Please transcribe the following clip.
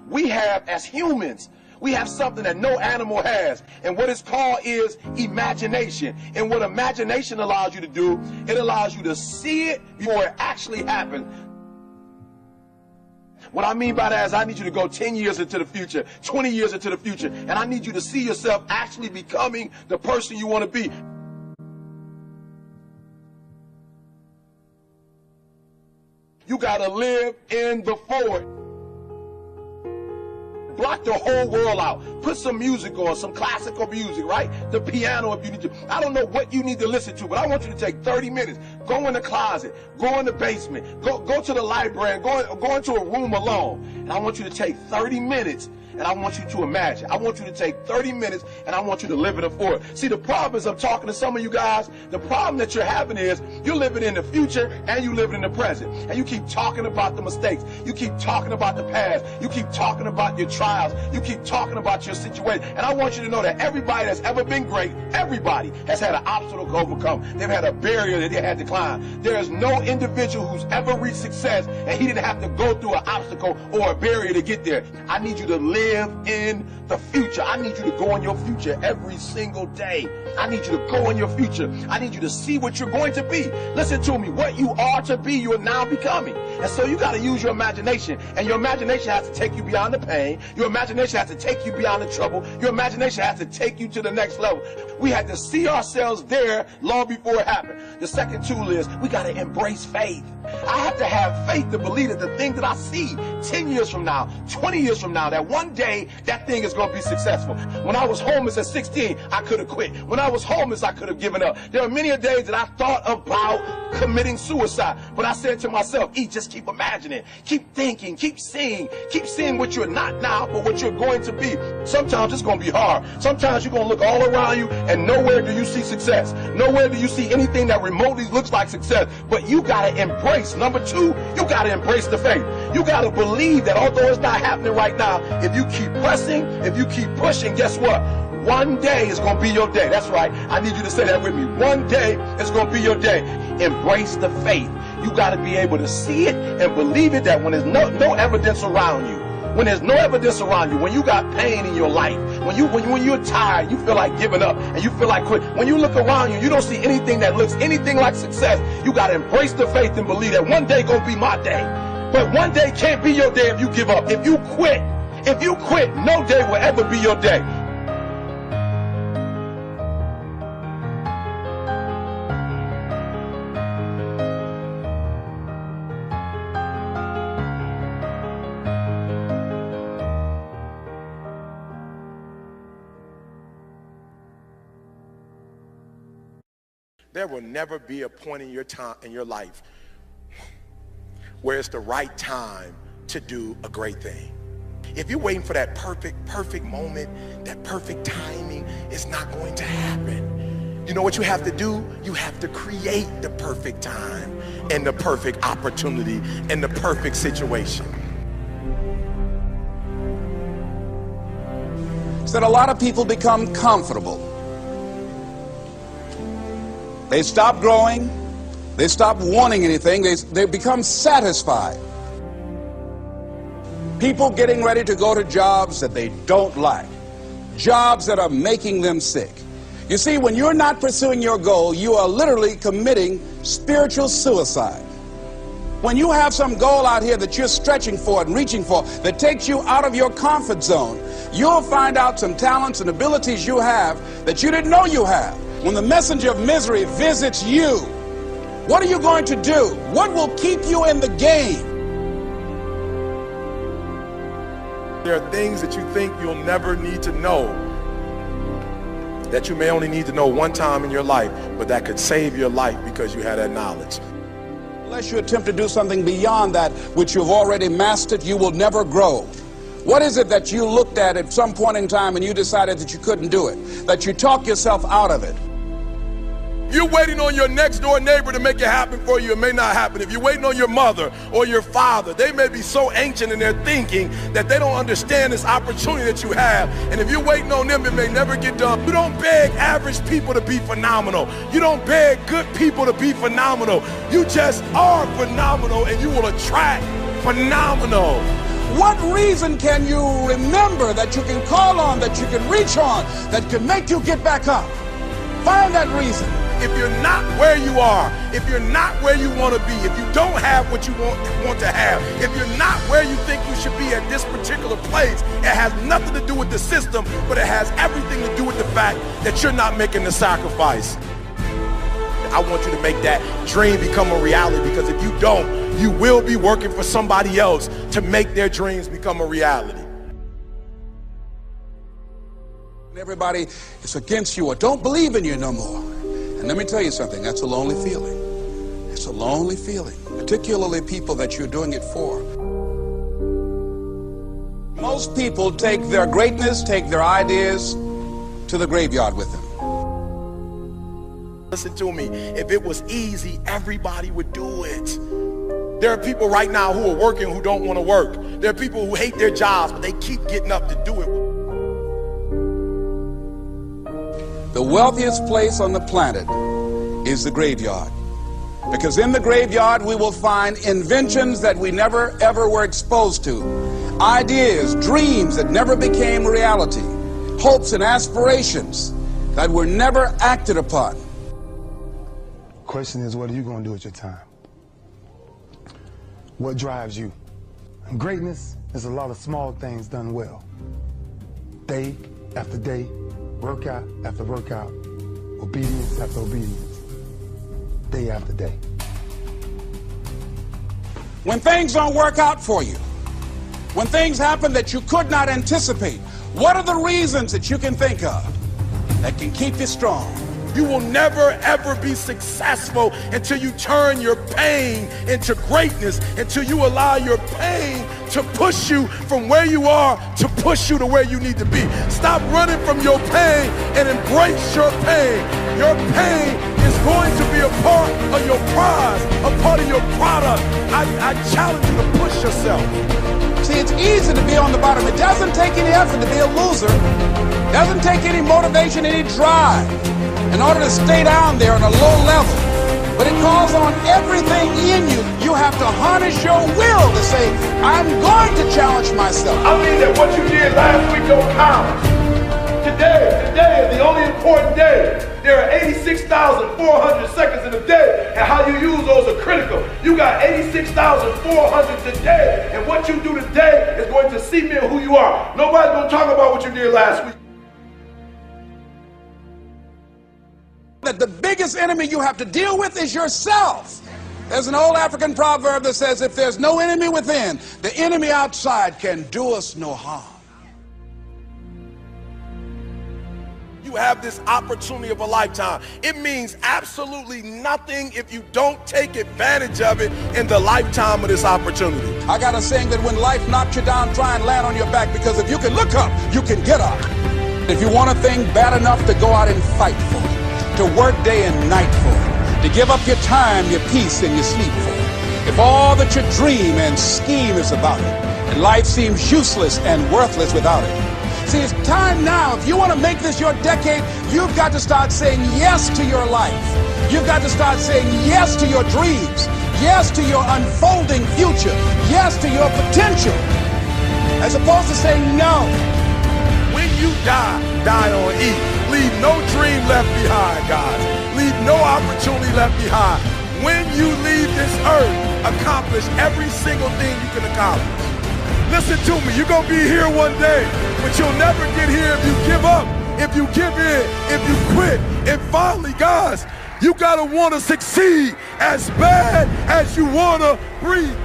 we have as humans. We have something that no animal has. And what it's called is imagination. And what imagination allows you to do, it allows you to see it before it actually happens. What I mean by that is I need you to go 10 years into the future, 20 years into the future, and I need you to see yourself actually becoming the person you want to be. You got to live in the forward. Block the whole world out. Put some music on, some classical music, right? The piano if you need to. I don't know what you need to listen to, but I want you to take 30 minutes. Go in the closet. Go in the basement. Go to the library. Go into a room alone. And I want you to take 30 minutes. And I want you to imagine. I want you to take 30 minutes and I want you to live in the forward. See, the problem is I'm talking to some of you guys. The problem that you're having is you're living in the future and you living in the present. And you keep talking about the mistakes. You keep talking about the past. You keep talking about your trials. You keep talking about your situation. And I want you to know that everybody that's ever been great, everybody has had an obstacle to overcome. They've had a barrier that they had to climb. There is no individual who's ever reached success and he didn't have to go through an obstacle or a barrier to get there. I need you to live in the future. I need you to go in your future every single day. I need you to go in your future. I need you to see what you're going to be. Listen to me. What you are to be, you are now becoming. And so you got to use your imagination. And your imagination has to take you beyond the pain. Your imagination has to take you beyond the trouble. Your imagination has to take you to the next level. We had to see ourselves there long before it happened. The second tool is we got to embrace faith. I have to have faith to believe that the thing that I see 10 years from now, 20 years from now, that one day that thing is going to be successful. When I was homeless at 16, I could have quit. When I was homeless, I could have given up. There are many days that I thought about committing suicide. But I said to myself, just keep imagining, keep thinking, keep seeing what you're not now, but what you're going to be. Sometimes it's going to be hard. Sometimes you're going to look all around you and nowhere do you see success. Nowhere do you see anything that remotely looks like success. But you got to embrace. Number two, you got to embrace the faith. You got to believe that although it's not happening right now, if you keep pressing, if you keep pushing, guess what? One day is going to be your day. That's right. I need you to say that with me. One day is going to be your day. Embrace the faith. You got to be able to see it and believe it, that when there's no evidence around you, when there's no evidence around you, when you got pain in your life, when you're tired, you feel like giving up and you feel like quit. When you look around you, you don't see anything that looks anything like success. You got to embrace the faith and believe that one day going to be my day. But one day can't be your day if you give up. If you quit, no day will ever be your day. There will never be a point in your life where it's the right time to do a great thing. If you're waiting for that perfect moment, that perfect timing, it's not going to happen. You know what you have to do? You have to create the perfect time and the perfect opportunity and the perfect situation. So that a lot of people become comfortable. They stop growing. They stop wanting anything. They become satisfied. People getting ready to go to jobs that they don't like. Jobs that are making them sick. You see, when you're not pursuing your goal, you are literally committing spiritual suicide. When you have some goal out here that you're stretching for and reaching for that takes you out of your comfort zone, you'll find out some talents and abilities you have that you didn't know you have. When the messenger of misery visits you, what are you going to do? What will keep you in the game? There are things that you think you'll never need to know, that you may only need to know one time in your life, but that could save your life because you had that knowledge. Unless you attempt to do something beyond that which you've already mastered, you will never grow. What is it that you looked at some point in time and you decided that you couldn't do it, that you talk yourself out of it? If you're waiting on your next door neighbor to make it happen for you, it may not happen. If you're waiting on your mother or your father, they may be so ancient in their thinking that they don't understand this opportunity that you have. And if you're waiting on them, it may never get done. You don't beg average people to be phenomenal. You don't beg good people to be phenomenal. You just are phenomenal and you will attract phenomenal. What reason can you remember that you can call on, that you can reach on, that can make you get back up? Find that reason. If you're not where you are, if you're not where you want to be, if you don't have what you want to have, if you're not where you think you should be at this particular place, it has nothing to do with the system, but it has everything to do with the fact that you're not making the sacrifice. I want you to make that dream become a reality, because if you don't, you will be working for somebody else to make their dreams become a reality. Everybody is against you or don't believe in you no more. And let me tell you something, that's a lonely feeling. It's a lonely feeling, particularly people that you're doing it for. Most people take their greatness, take their ideas to the graveyard with them. Listen to me, if it was easy, everybody would do it. There are people right now who are working who don't want to work. There are people who hate their jobs, but they keep getting up to do it. The wealthiest place on the planet is the graveyard. Because in the graveyard we will find inventions that we never ever were exposed to. Ideas, dreams that never became reality. Hopes and aspirations that were never acted upon. Question is, what are you going to do with your time? What drives you? And greatness is a lot of small things done well. Day after day, workout after workout, obedience after obedience, day after day. When things don't work out for you, when things happen that you could not anticipate, what are the reasons that you can think of that can keep you strong? You will never ever be successful until you turn your pain into greatness, until you allow your pain to push you from where you are to push you to where you need to be. Stop running from your pain and embrace your pain. Your pain is going to be a part of your prize, a part of your product. I challenge you to push yourself. See, it's easy to be on the bottom. It doesn't take any effort to be a loser. It doesn't take any motivation, any drive in order to stay down there on a low level. But it calls on everything in you. You have to harness your will to say, I'm going to challenge myself. I mean that what you did last week don't count. Today is the only important day. There are 86,400 seconds in a day, and how you use those are critical. You got 86,400 today, and what you do today is going to cement who you are. Nobody's going to talk about what you did last week. That the biggest enemy you have to deal with is yourself. There's an old African proverb that says, if there's no enemy within, the enemy outside can do us no harm. You have this opportunity of a lifetime. It means absolutely nothing if you don't take advantage of it in the lifetime of this opportunity. I got a saying that when life knocks you down, try and land on your back, because if you can look up, you can get up. If you want a thing bad enough to go out and fight for it, to work day and night for it, to give up your time, your peace, and your sleep for it, if all that you dream and scheme is about it, and life seems useless and worthless without it. See, it's time now. If you want to make this your decade, you've got to start saying yes to your life. You've got to start saying yes to your dreams, yes to your unfolding future, yes to your potential, as opposed to saying no. When you die on E. Leave no dream left behind, guys. Leave no opportunity left behind. When you leave this earth, accomplish every single thing you can accomplish. Listen to me, you're going to be here one day, but you'll never get here if you give up, if you give in, if you quit. And finally, guys, you got to want to succeed as bad as you want to breathe.